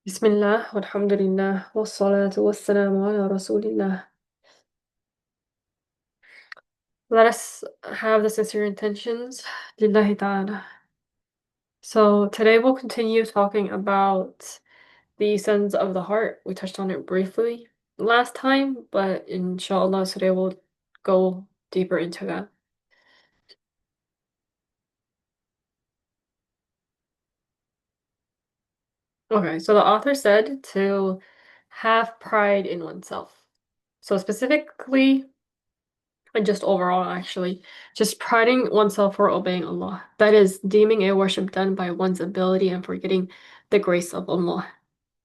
بسم الله والحمد لله والصلاة والسلام على رسول الله. Let us have the sincere intentions. Lillahi ta'ala. So today we'll continue talking about the sins of the heart. We touched on it briefly last time, but inshallah today we'll go deeper into that. Okay, so the author said to have pride in oneself. So specifically, and just overall, actually, just priding oneself for obeying Allah. That is deeming a worship done by one's ability and forgetting the grace of Allah.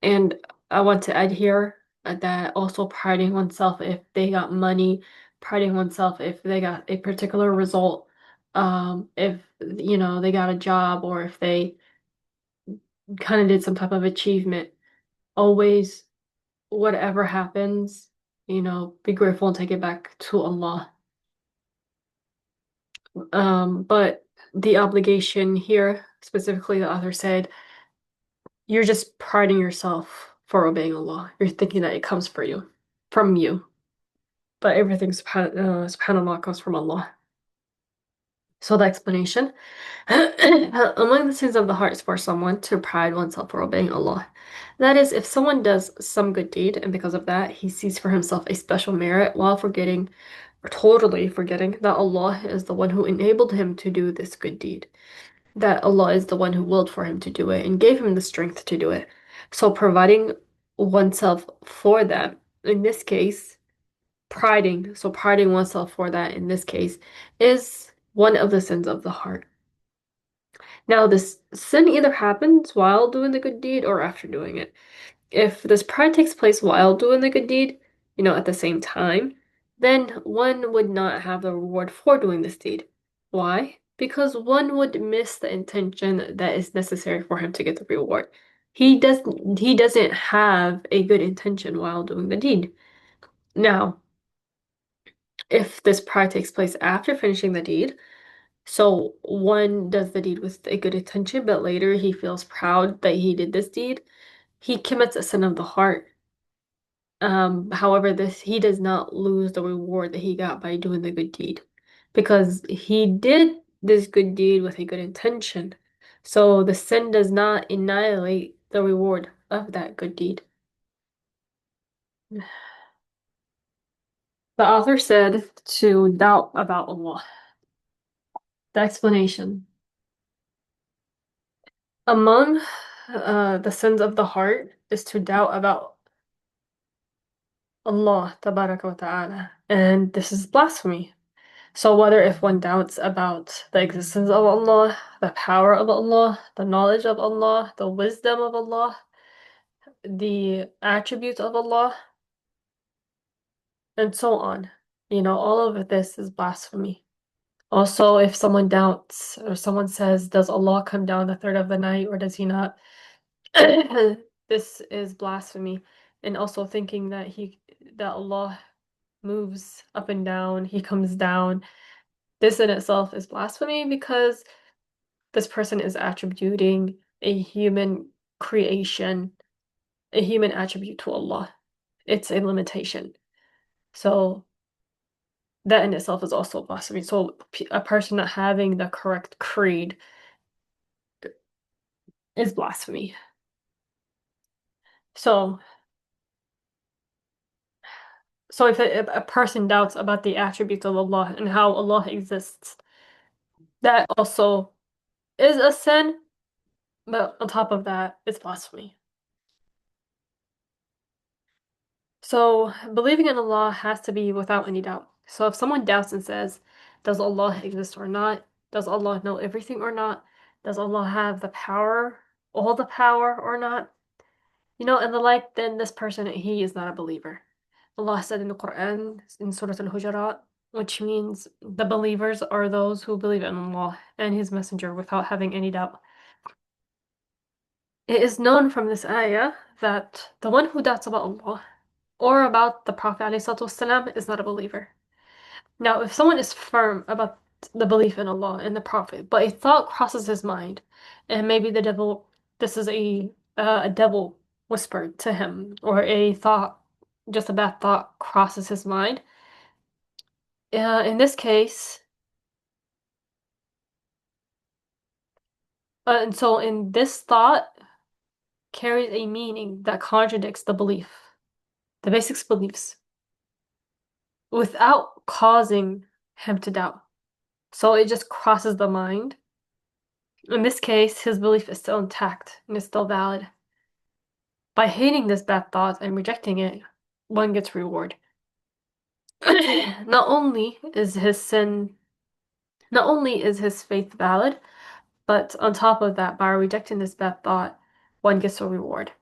And I want to add here that also priding oneself if they got money, priding oneself if they got a particular result, if they got a job or if they kind of did some type of achievement. Always, whatever happens, be grateful and take it back to Allah. But the obligation here, specifically the author said, you're just priding yourself for obeying Allah. You're thinking that it comes for you, from you. But everything subhanAllah comes from Allah. So the explanation, among the sins of the heart is for someone to pride oneself for obeying Allah. That is, if someone does some good deed and because of that he sees for himself a special merit while forgetting or totally forgetting that Allah is the one who enabled him to do this good deed, that Allah is the one who willed for him to do it and gave him the strength to do it. So providing oneself for that, in this case, priding oneself for that in this case is one of the sins of the heart. Now, this sin either happens while doing the good deed or after doing it. If this pride takes place while doing the good deed, at the same time, then one would not have the reward for doing this deed. Why? Because one would miss the intention that is necessary for him to get the reward. He doesn't have a good intention while doing the deed. Now, if this pride takes place after finishing the deed, so one does the deed with a good intention, but later he feels proud that he did this deed, he commits a sin of the heart. However, this he does not lose the reward that he got by doing the good deed because he did this good deed with a good intention. So the sin does not annihilate the reward of that good deed. The author said to doubt about Allah. The explanation. Among the sins of the heart is to doubt about Allah tabaraka wa ta'ala. And this is blasphemy. So whether if one doubts about the existence of Allah, the power of Allah, the knowledge of Allah, the wisdom of Allah, the attributes of Allah, and so on. All of this is blasphemy. Also, if someone doubts or someone says, does Allah come down the third of the night or does he not? This is blasphemy. And also thinking that Allah moves up and down, he comes down. This in itself is blasphemy because this person is attributing a human creation, a human attribute to Allah. It's a limitation. So that in itself is also blasphemy. So a person not having the correct creed is blasphemy. So if a person doubts about the attributes of Allah and how Allah exists, that also is a sin, but on top of that, it's blasphemy. So believing in Allah has to be without any doubt. So if someone doubts and says, does Allah exist or not? Does Allah know everything or not? Does Allah have the power, all the power or not? And the like, then this person, he is not a believer. Allah said in the Quran, in Surah Al-Hujurat, which means the believers are those who believe in Allah and His Messenger without having any doubt. It is known from this ayah that the one who doubts about Allah or about the Prophet ﷺ is not a believer. Now, if someone is firm about the belief in Allah and the Prophet, but a thought crosses his mind, and maybe the devil, this is a devil whispered to him, or a thought, just a bad thought crosses his mind. In this case, and so in this thought carries a meaning that contradicts the belief, the basic beliefs, without causing him to doubt. So it just crosses the mind. In this case, his belief is still intact and is still valid. By hating this bad thought and rejecting it, one gets reward. Not only is his sin, not only is his faith valid, but on top of that, by rejecting this bad thought, one gets a reward.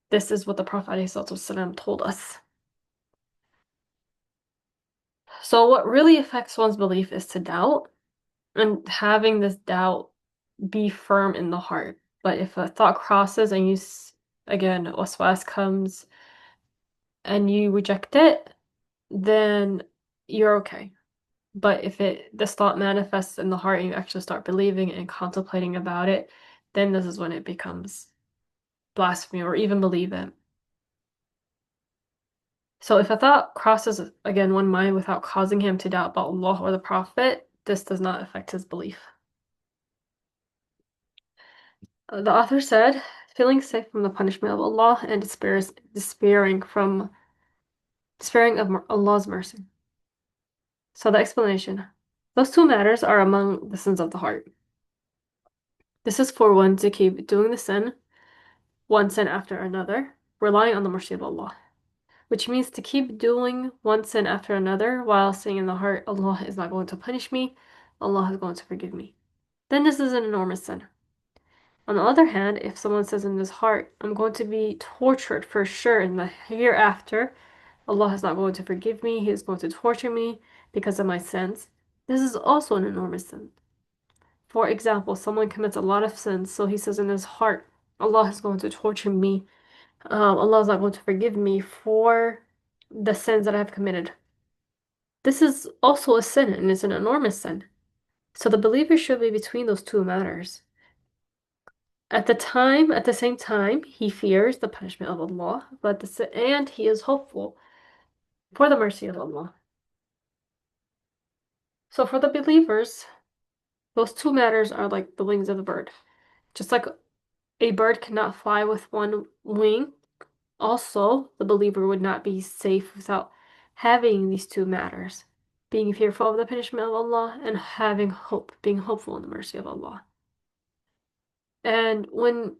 This is what the Prophet ﷺ told us. So what really affects one's belief is to doubt, and having this doubt be firm in the heart. But if a thought crosses and again, waswas comes and you reject it, then you're okay. But if this thought manifests in the heart and you actually start believing and contemplating about it, then this is when it becomes blasphemy or even believe it. So if a thought crosses again one mind without causing him to doubt about Allah or the Prophet, this does not affect his belief. The author said, feeling safe from the punishment of Allah and despairing of Allah's mercy. So the explanation. Those two matters are among the sins of the heart. This is for one to keep doing the sin, one sin after another, relying on the mercy of Allah. Which means to keep doing one sin after another while saying in the heart, Allah is not going to punish me, Allah is going to forgive me. Then this is an enormous sin. On the other hand, if someone says in his heart, I'm going to be tortured for sure in the hereafter, Allah is not going to forgive me, He is going to torture me because of my sins, this is also an enormous sin. For example, someone commits a lot of sins, so he says in his heart, Allah is going to torture me. Allah is not going to forgive me for the sins that I have committed. This is also a sin, and it's an enormous sin. So the believer should be between those two matters. At the same time, he fears the punishment of Allah, and he is hopeful for the mercy of Allah. So for the believers, those two matters are like the wings of a bird. Just like a bird cannot fly with one wing, also the believer would not be safe without having these two matters, being fearful of the punishment of Allah and having hope, being hopeful in the mercy of Allah. And when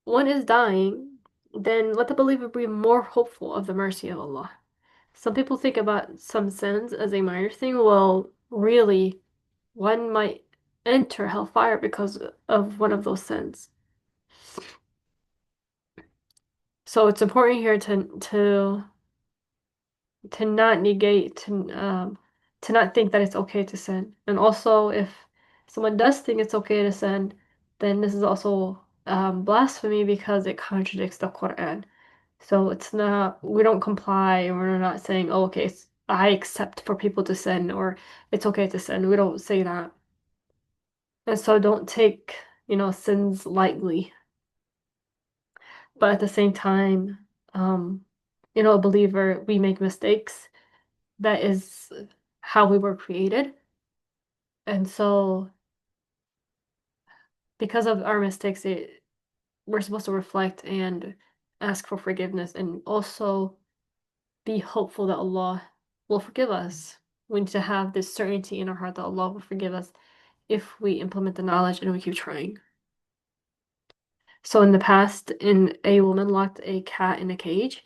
one is dying, then let the believer be more hopeful of the mercy of Allah. Some people think about some sins as a minor thing. Well, really, one might enter hellfire because of one of those sins. So it's important here to not negate to not think that it's okay to sin. And also if someone does think it's okay to sin, then this is also blasphemy because it contradicts the Quran. So it's not, we don't comply, and we're not saying, oh, okay, I accept for people to sin, or it's okay to sin. We don't say that. And so don't take, sins lightly. But at the same time, um, a believer, we make mistakes. That is how we were created. And so because of our mistakes, we're supposed to reflect and ask for forgiveness and also be hopeful that Allah will forgive us. We need to have this certainty in our heart that Allah will forgive us if we implement the knowledge and we keep trying. So in the past, a woman locked a cat in a cage,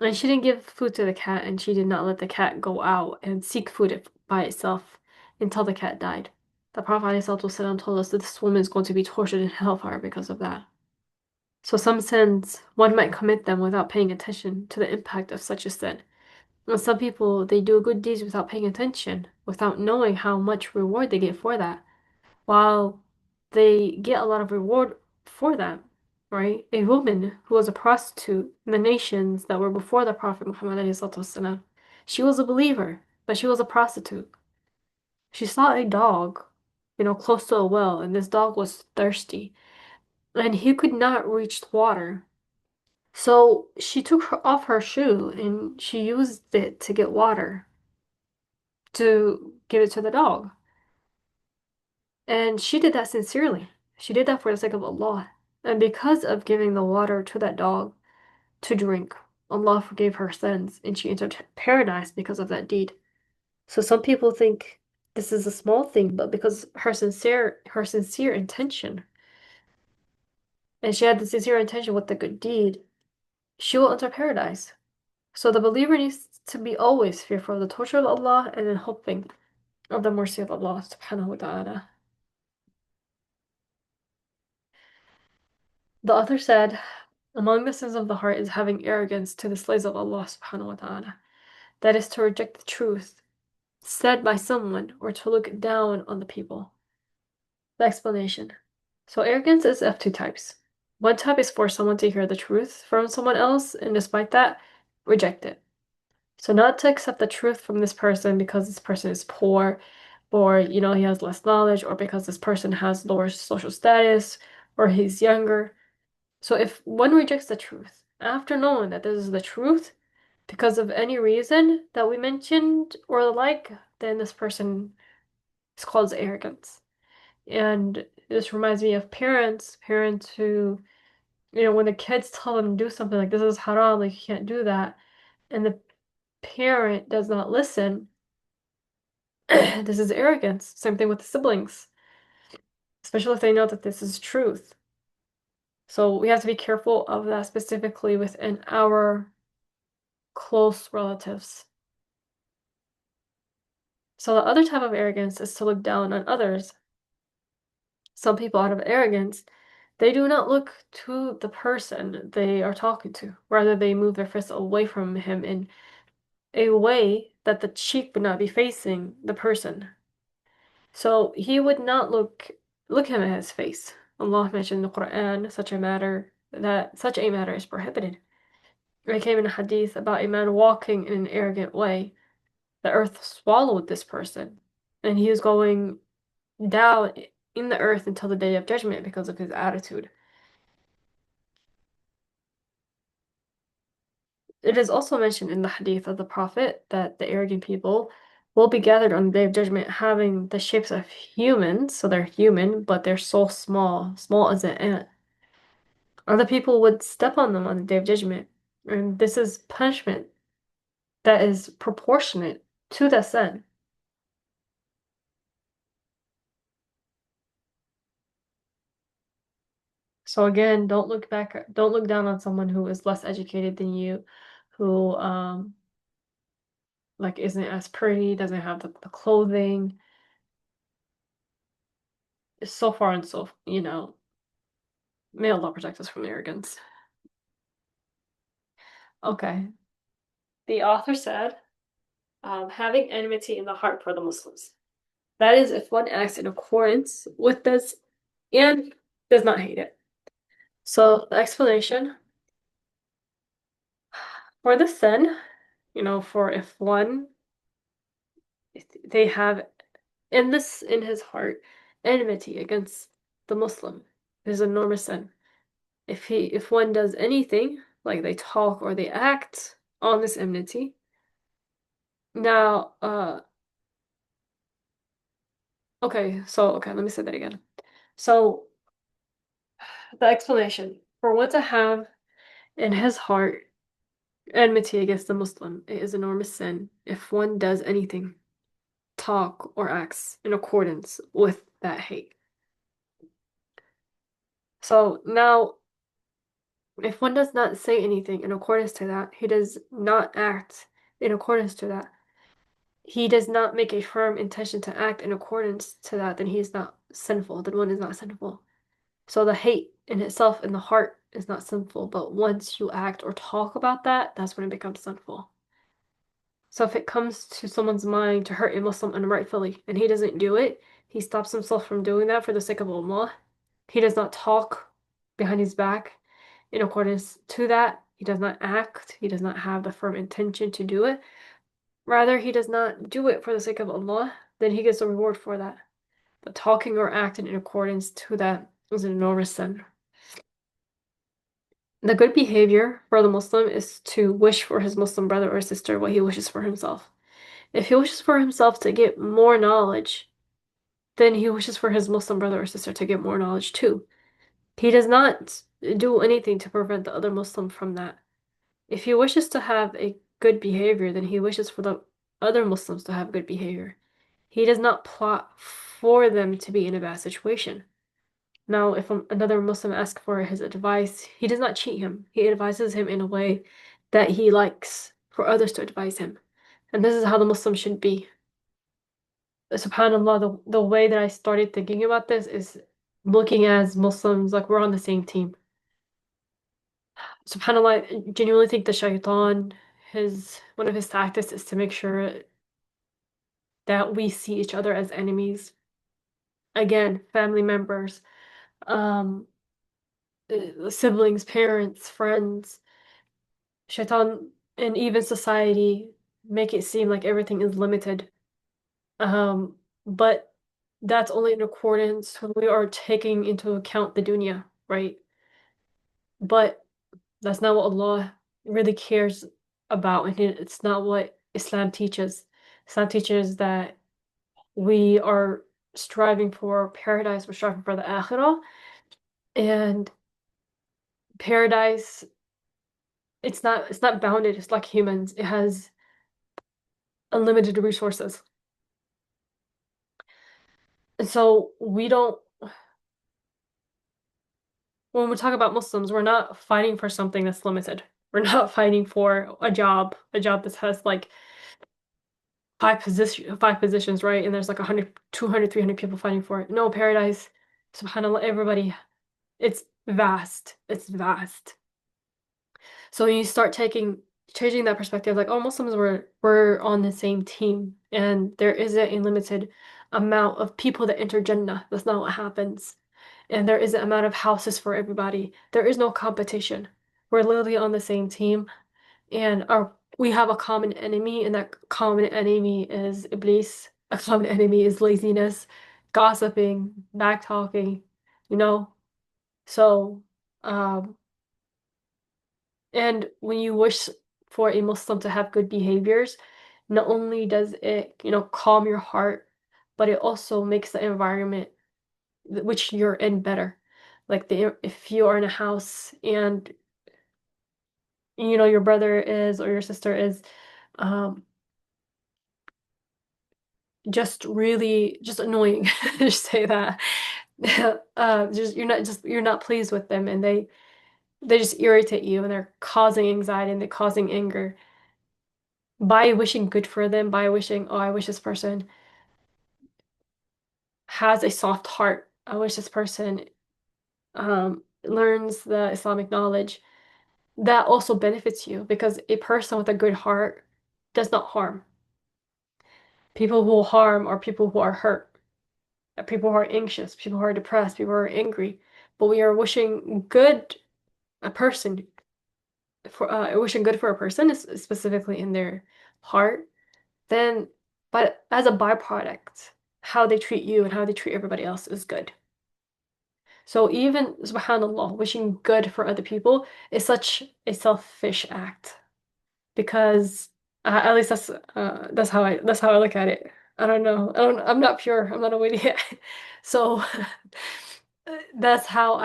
and she didn't give food to the cat, and she did not let the cat go out and seek food by itself until the cat died. The Prophet ﷺ told us that this woman is going to be tortured in hellfire because of that. So some sins, one might commit them without paying attention to the impact of such a sin. And some people, they do good deeds without paying attention, without knowing how much reward they get for that. While they get a lot of reward for that, right? A woman who was a prostitute in the nations that were before the Prophet Muhammad ﷺ, she was a believer, but she was a prostitute. She saw a dog, close to a well, and this dog was thirsty, and he could not reach the water. So she took off her shoe and she used it to get water to give it to the dog. And she did that sincerely. She did that for the sake of Allah. And because of giving the water to that dog to drink, Allah forgave her sins and she entered paradise because of that deed. So some people think this is a small thing, but because her sincere intention, and she had the sincere intention with the good deed, she will enter paradise. So the believer needs to be always fearful of the torture of Allah and then hoping of the mercy of Allah subhanahu wa ta'ala. The author said, among the sins of the heart is having arrogance to the slaves of Allah subhanahu wa ta'ala. That is to reject the truth said by someone or to look down on the people. The explanation. So arrogance is of two types. One type is for someone to hear the truth from someone else and despite that, reject it. So not to accept the truth from this person because this person is poor or he has less knowledge or because this person has lower social status or he's younger. So if one rejects the truth after knowing that this is the truth because of any reason that we mentioned or the like, then this person is called arrogance. And this reminds me of parents who, when the kids tell them to do something like this is haram, like you can't do that, and the parent does not listen, this is arrogance. Same thing with the siblings, especially if they know that this is truth. So we have to be careful of that specifically within our close relatives. So the other type of arrogance is to look down on others. Some people, out of arrogance, they do not look to the person they are talking to. Rather, they move their fists away from him in a way that the cheek would not be facing the person. So he would not look him at his face. Allah mentioned in the Quran such a matter is prohibited. It came in a hadith about a man walking in an arrogant way. The earth swallowed this person, and he was going down in the earth until the day of judgment because of his attitude. It is also mentioned in the hadith of the Prophet that the arrogant people will be gathered on the day of judgment having the shapes of humans, so they're human, but they're so small, small as an ant. Other people would step on them on the day of judgment, and this is punishment that is proportionate to the sin. So again, don't look down on someone who is less educated than you, who like isn't as pretty, doesn't have the clothing, so far and so, may Allah protect us from arrogance. Okay. The author said, having enmity in the heart for the Muslims. That is if one acts in accordance with this and does not hate it. So the explanation for the sin, for if one they have in his heart enmity against the Muslim is an enormous sin. If one does anything, like they talk or they act on this enmity, now okay, let me say that again. So the explanation for one to have in his heart enmity against the Muslim, it is enormous sin if one does anything, talk or acts in accordance with that hate. So now, if one does not say anything in accordance to that, he does not act in accordance to that, he does not make a firm intention to act in accordance to that, then he is not sinful, then one is not sinful. So the hate in itself in the heart is not sinful, but once you act or talk about that, that's when it becomes sinful. So if it comes to someone's mind to hurt a Muslim unrightfully and he doesn't do it, he stops himself from doing that for the sake of Allah. He does not talk behind his back in accordance to that. He does not act. He does not have the firm intention to do it. Rather, he does not do it for the sake of Allah, then he gets a reward for that. But talking or acting in accordance to that is an enormous sin. The good behavior for the Muslim is to wish for his Muslim brother or sister what he wishes for himself. If he wishes for himself to get more knowledge, then he wishes for his Muslim brother or sister to get more knowledge too. He does not do anything to prevent the other Muslim from that. If he wishes to have a good behavior, then he wishes for the other Muslims to have good behavior. He does not plot for them to be in a bad situation. Now, if another Muslim asks for his advice, he does not cheat him. He advises him in a way that he likes for others to advise him. And this is how the Muslim should be. SubhanAllah, the way that I started thinking about this is looking as Muslims like we're on the same team. SubhanAllah, I genuinely think the shaitan, his one of his tactics is to make sure that we see each other as enemies. Again, family members, um, siblings, parents, friends, shaitan, and even society make it seem like everything is limited. But that's only in accordance when we are taking into account the dunya, right? But that's not what Allah really cares about, and it's not what Islam teaches. Islam teaches that we are striving for paradise, we're striving for the akhirah, and paradise, it's not bounded, it's like humans. It has unlimited resources. And so we don't when we talk about Muslims, we're not fighting for something that's limited. We're not fighting for a job that has like five positions, right? And there's like 100, 200, 300 people fighting for it. No, paradise, subhanAllah, everybody, it's vast. It's vast. So when you start changing that perspective, like, oh, Muslims were on the same team, and there isn't a limited amount of people that enter Jannah. That's not what happens. And there isn't amount of houses for everybody. There is no competition. We're literally on the same team, and our we have a common enemy, and that common enemy is Iblis. A common enemy is laziness, gossiping, backtalking, you know? So, um, and when you wish for a Muslim to have good behaviors, not only does it, calm your heart, but it also makes the environment which you're in better. Like if you are in a house and your brother is or your sister is um just annoying, just say that. You're not pleased with them, and they just irritate you, and they're causing anxiety and they're causing anger. By wishing good for them, by wishing, oh, I wish this person has a soft heart. I wish this person learns the Islamic knowledge. That also benefits you because a person with a good heart does not harm. People who harm are people who are hurt, people who are anxious, people who are depressed, people who are angry. But we are wishing good a person wishing good for a person is specifically in their heart. Then, but as a byproduct, how they treat you and how they treat everybody else is good. So even, subhanAllah, wishing good for other people is such a selfish act because at least that's how I look at it. I don't know. I'm not pure. I'm not a idiot. So that's how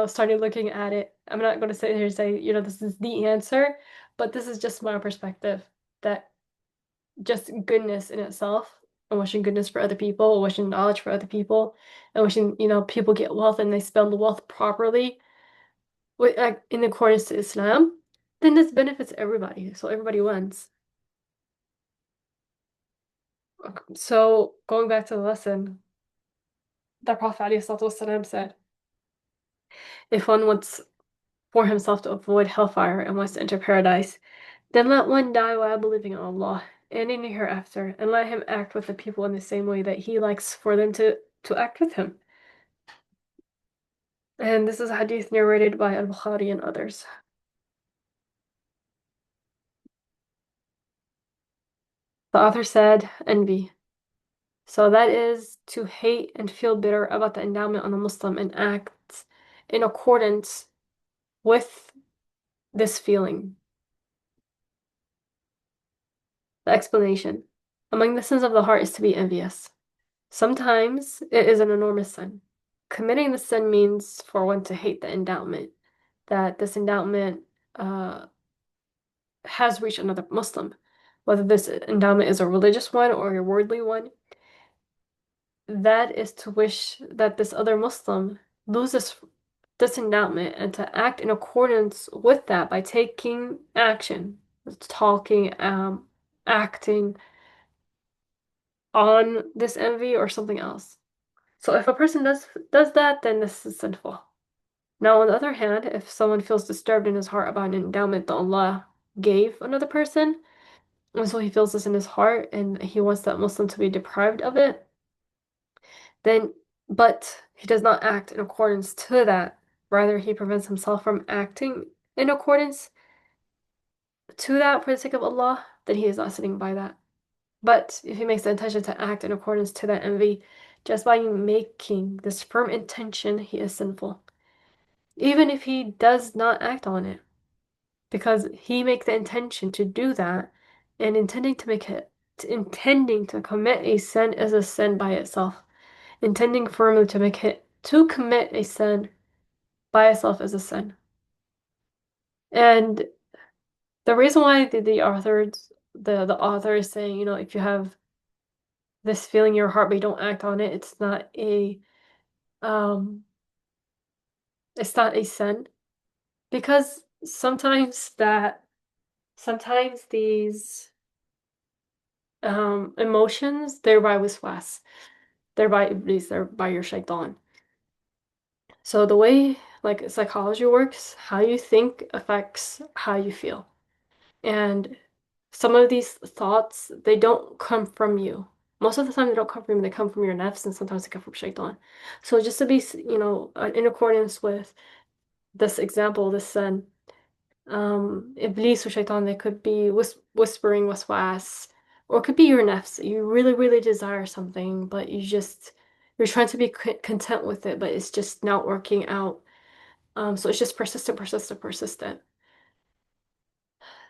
started looking at it. I'm not going to sit here and say, this is the answer, but this is just my perspective that just goodness in itself and wishing goodness for other people, wishing knowledge for other people, and wishing, people get wealth and they spend the wealth properly like in accordance to Islam, then this benefits everybody. So everybody wins. Okay, so going back to the lesson, the Prophet ﷺ said, if one wants for himself to avoid hellfire and wants to enter paradise, then let one die while believing in Allah and in the hereafter, and let him act with the people in the same way that he likes for them to act with him. And this is a hadith narrated by Al-Bukhari and others. The author said, envy. So that is to hate and feel bitter about the endowment on the Muslim and act in accordance with this feeling. The explanation. Among the sins of the heart is to be envious. Sometimes it is an enormous sin. Committing the sin means for one to hate the endowment, that this endowment uh, has reached another Muslim, whether this endowment is a religious one or a worldly one. That is to wish that this other Muslim loses this endowment and to act in accordance with that by taking action, talking, acting on this envy or something else. So if a person does that, then this is sinful. Now, on the other hand, if someone feels disturbed in his heart about an endowment that Allah gave another person, and so he feels this in his heart and he wants that Muslim to be deprived of it, then, but he does not act in accordance to that. Rather, he prevents himself from acting in accordance to that for the sake of Allah, then he is not sitting by that. But if he makes the intention to act in accordance to that envy, just by making this firm intention, he is sinful. Even if he does not act on it, because he makes the intention to do that, and intending to commit a sin is a sin by itself. Intending firmly to commit a sin by itself is a sin. And the reason why the author is saying, if you have this feeling in your heart but you don't act on it, um it's not a sin. Because sometimes these emotions, they're by waswas. They're by iblis, they're by your shaitan. So the way like psychology works, how you think affects how you feel. And some of these thoughts, they don't come from you. Most of the time, they don't come from you, they come from your nafs, and sometimes they come from shaitan. So just to be, in accordance with this example, this son, iblis or shaitan, they could be whispering waswas, or it could be your nafs. You really, really desire something, but you're trying to be content with it, but it's just not working out. So it's just persistent, persistent, persistent.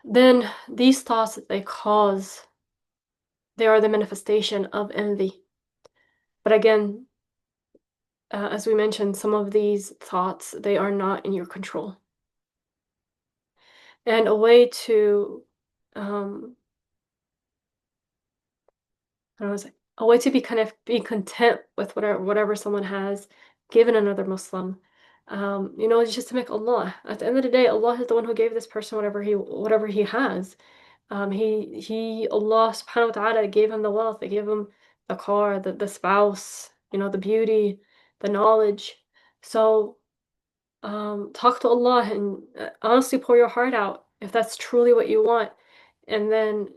Then these thoughts that they cause, they are the manifestation of envy. But again, as we mentioned, some of these thoughts, they are not in your control. And a way to, um, I don't know, a way to be content with whatever someone has given another Muslim, is just to make Allah. At the end of the day, Allah is the one who gave this person whatever he has. Allah subhanahu wa ta'ala gave him the wealth, they gave him the car, the spouse, the beauty, the knowledge. So talk to Allah and honestly pour your heart out if that's truly what you want. And then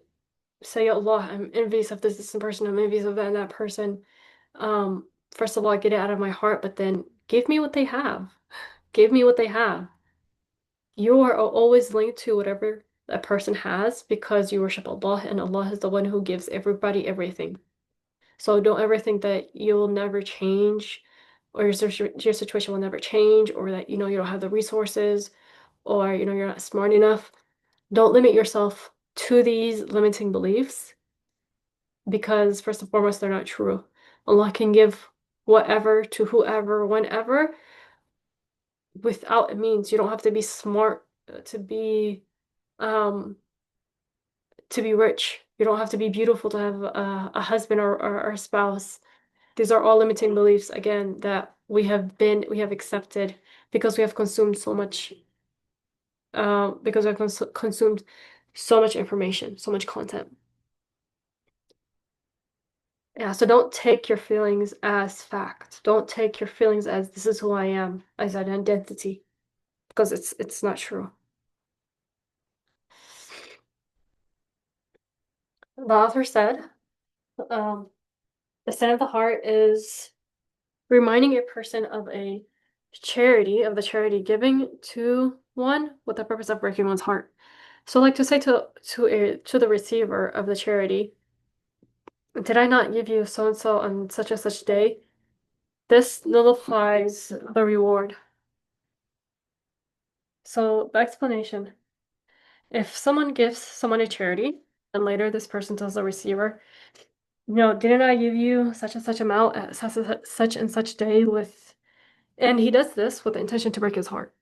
say, "Ya Allah, I'm envious of this person, I'm envious of that and that person. First of all, get it out of my heart, but then give me what they have. Give me what they have. You are always linked to whatever a person has because you worship Allah, and Allah is the one who gives everybody everything. So don't ever think that you'll never change or your situation will never change or that you don't have the resources or you're not smart enough. Don't limit yourself to these limiting beliefs because first and foremost they're not true. Allah can give whatever to whoever, whenever, without a means. You don't have to be smart um to be rich. You don't have to be beautiful to have a husband or a spouse. These are all limiting beliefs, again, that we have accepted because we have consumed so much, because we've consumed so much information, so much content. Yeah, so don't take your feelings as fact. Don't take your feelings as this is who I am, as an identity, because it's not true. The author said, um, the sin of the heart is reminding a person of the charity giving to one with the purpose of breaking one's heart. So like to say to the receiver of the charity, did I not give you so and so on such and such day? This nullifies the reward. So the explanation, if someone gives someone a charity, and later this person tells the receiver, didn't I give you such and such amount at such and such day with, and he does this with the intention to break his heart.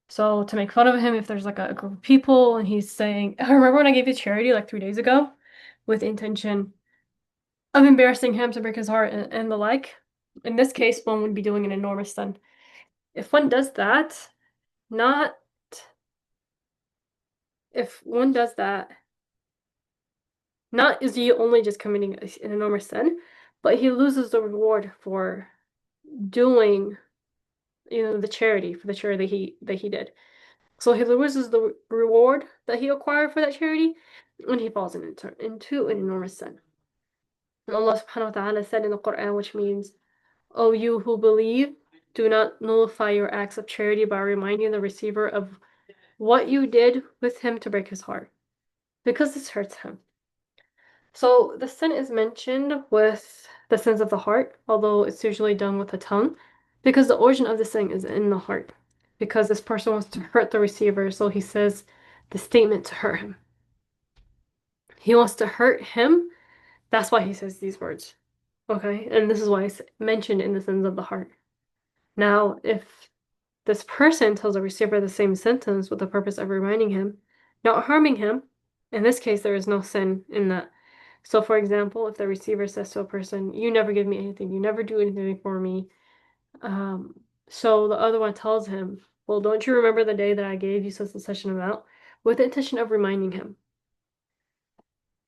So to make fun of him, if there's like a group of people and he's saying, I remember when I gave you charity like 3 days ago, with the intention of embarrassing him to break his heart and the like. In this case, one would be doing an enormous sin. If one does that, not if one does that, not is he only just committing an enormous sin, but he loses the reward for doing, the charity for the charity that he did. So he loses the reward that he acquired for that charity, and he falls into an enormous sin. And Allah subhanahu wa ta'ala said in the Quran, which means, O you who believe, do not nullify your acts of charity by reminding the receiver of what you did with him to break his heart, because this hurts him. So the sin is mentioned with the sins of the heart, although it's usually done with the tongue, because the origin of the sin is in the heart. Because this person wants to hurt the receiver, so he says the statement to hurt him. He wants to hurt him, that's why he says these words. Okay, and this is why it's mentioned in the sins of the heart. Now, if this person tells the receiver the same sentence with the purpose of reminding him, not harming him, in this case, there is no sin in that. So, for example, if the receiver says to a person, you never give me anything, you never do anything for me, so the other one tells him, well, don't you remember the day that I gave you such and such an amount? With the intention of reminding him.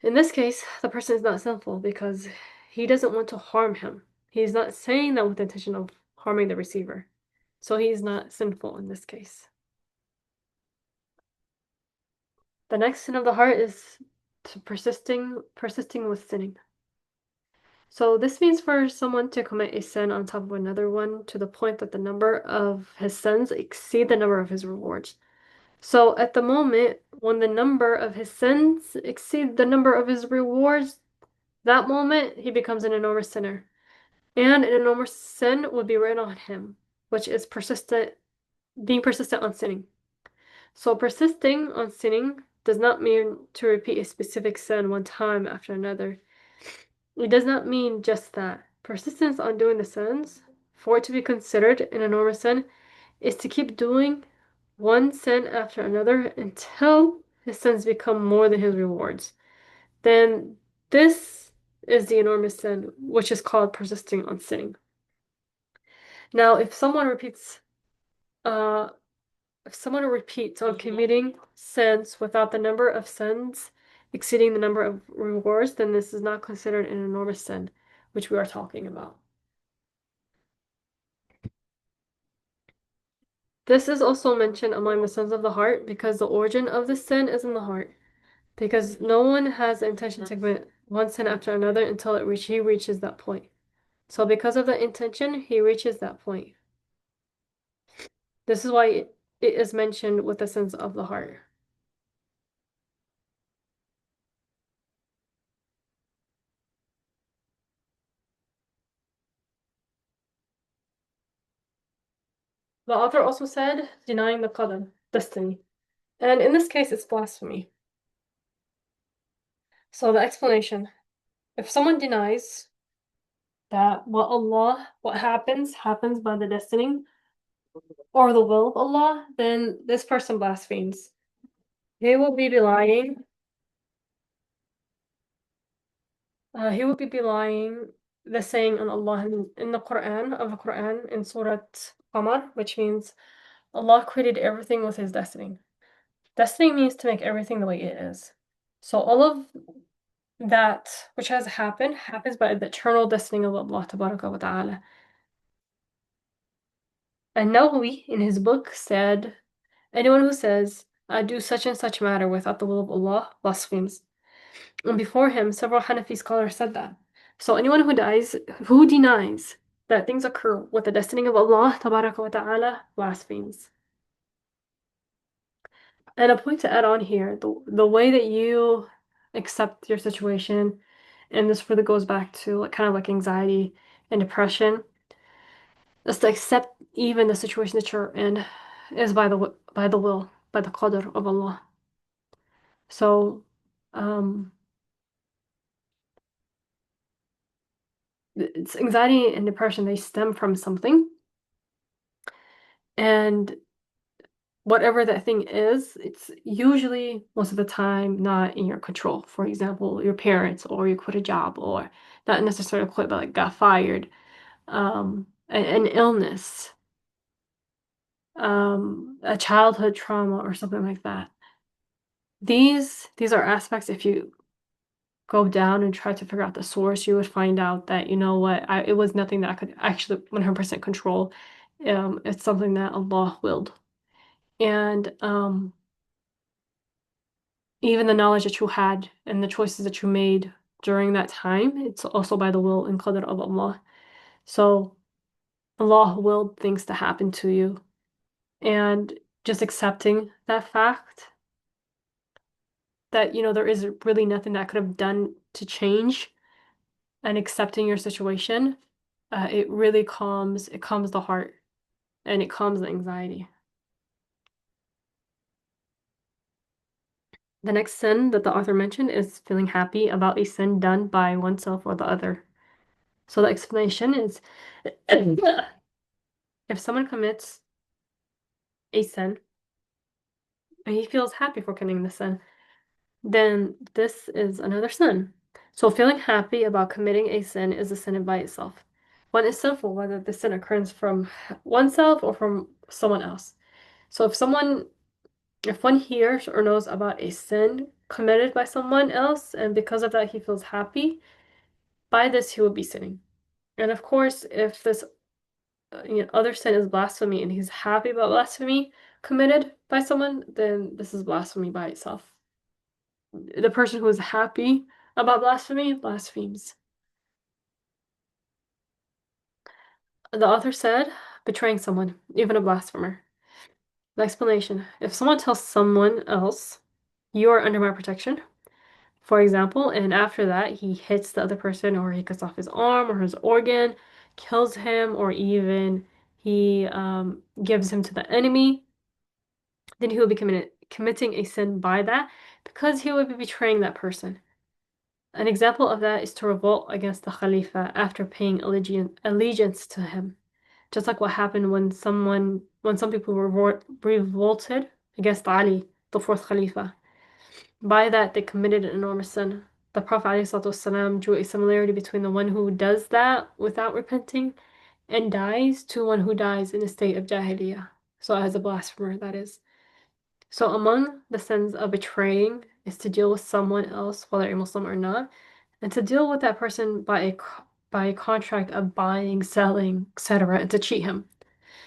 In this case, the person is not sinful because he doesn't want to harm him. He's not saying that with the intention of harming the receiver. So he's not sinful in this case. The next sin of the heart is persisting with sinning. So this means for someone to commit a sin on top of another one to the point that the number of his sins exceed the number of his rewards. So at the moment, when the number of his sins exceed the number of his rewards, that moment he becomes an enormous sinner. And an enormous sin would be written on him, which is being persistent on sinning. So persisting on sinning does not mean to repeat a specific sin one time after another. It does not mean just that. Persistence on doing the sins, for it to be considered an enormous sin, is to keep doing one sin after another until his sins become more than his rewards. Then this is the enormous sin, which is called persisting on sinning. Now, uh, if someone repeats on committing sins without the number of sins exceeding the number of rewards, then this is not considered an enormous sin, which we are talking about. This is also mentioned among the sins of the heart because the origin of the sin is in the heart. Because no one has the intention to commit one sin after another until he reaches that point. So because of the intention, he reaches that point. This is why it is mentioned with the sins of the heart. The author also said denying the qadar, destiny. And in this case, it's blasphemy. So the explanation, if someone denies that what happens by the destiny or the will of Allah, then this person blasphemes. He will be belying, the saying on Allah in the Quran in Surah Qamar, which means Allah created everything with his destiny. Destiny means to make everything the way it is. So all of that which has happened happens by the eternal destiny of Allah Tabaraka wa Ta'ala. And Nawawi in his book said, anyone who says, I do such and such matter without the will of Allah blasphemes. And before him, several Hanafi scholars said that. So anyone who denies that things occur with the destiny of Allah Tabaraka wa Ta'ala blasphemes. And a point to add on here, the way that you accept your situation, and this really goes back to kind of like anxiety and depression, is to accept even the situation that you're in is by the will, by the qadr of Allah. So, um, it's anxiety and depression, they stem from something, and whatever that thing is, it's usually most of the time not in your control. For example, your parents, or you quit a job, or not necessarily quit, but like got fired, an illness, a childhood trauma, or something like that. These are aspects, if you go down and try to figure out the source, you would find out that, you know what, it was nothing that I could actually 100% control. It's something that Allah willed. And even the knowledge that you had and the choices that you made during that time, it's also by the will and qadr of Allah. So Allah willed things to happen to you. And just accepting that fact that, there is really nothing that could have done to change, and accepting your situation, it calms the heart, and it calms the anxiety. The next sin that the author mentioned is feeling happy about a sin done by oneself or the other. So the explanation is if someone commits a sin and he feels happy for committing the sin, then this is another sin. So feeling happy about committing a sin is a sin by itself. One is sinful whether the sin occurs from oneself or from someone else. So if one hears or knows about a sin committed by someone else, and because of that he feels happy, by this he will be sinning. And of course, if this other sin is blasphemy and he's happy about blasphemy committed by someone, then this is blasphemy by itself. The person who is happy about blasphemy blasphemes. The author said, betraying someone, even a blasphemer. The explanation, if someone tells someone else, you are under my protection, for example, and after that he hits the other person, or he cuts off his arm or his organ, kills him, or even he gives him to the enemy, then he will be committing a sin by that, because he will be betraying that person. An example of that is to revolt against the Khalifa after paying allegiance to him. Just like what happened when some people revolted against Ali, the fourth Khalifa. By that, they committed an enormous sin. The Prophet ﷺ drew a similarity between the one who does that without repenting and dies to one who dies in a state of Jahiliyyah. So as a blasphemer, that is. So among the sins of betraying is to deal with someone else, whether a Muslim or not, and to deal with that person by a contract of buying, selling, etc., and to cheat him.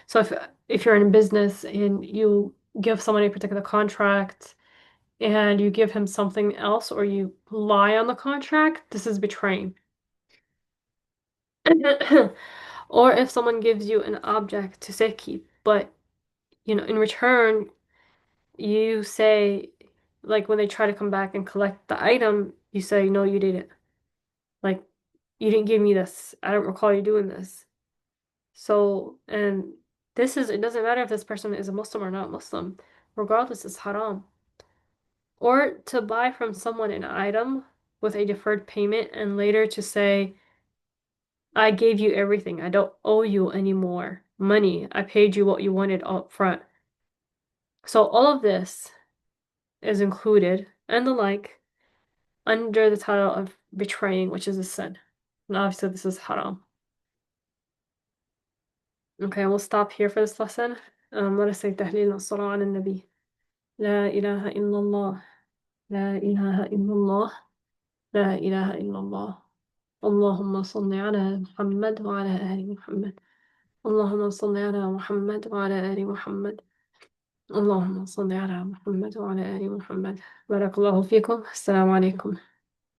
So if you're in business and you give someone a particular contract and you give him something else, or you lie on the contract, this is betraying. Or if someone gives you an object to say keep, but in return you say, like when they try to come back and collect the item, you say, no, you didn't. Like, you didn't give me this. I don't recall you doing this. So, and it doesn't matter if this person is a Muslim or not Muslim. Regardless, it's haram. Or to buy from someone an item with a deferred payment and later to say, I gave you everything. I don't owe you any more money. I paid you what you wanted up front. So all of this is included, and the like, under the title of betraying, which is a sin. And obviously this is haram. Okay, we'll stop here for this lesson. Let us say tahleel and salah ala nabi. La ilaha illallah. La ilaha illallah. La ilaha illallah. اللهم صل على محمد وعلى آل محمد. اللهم صل على محمد وعلى آل محمد. اللهم صل على محمد وعلى آل محمد. بارك الله فيكم. السلام عليكم.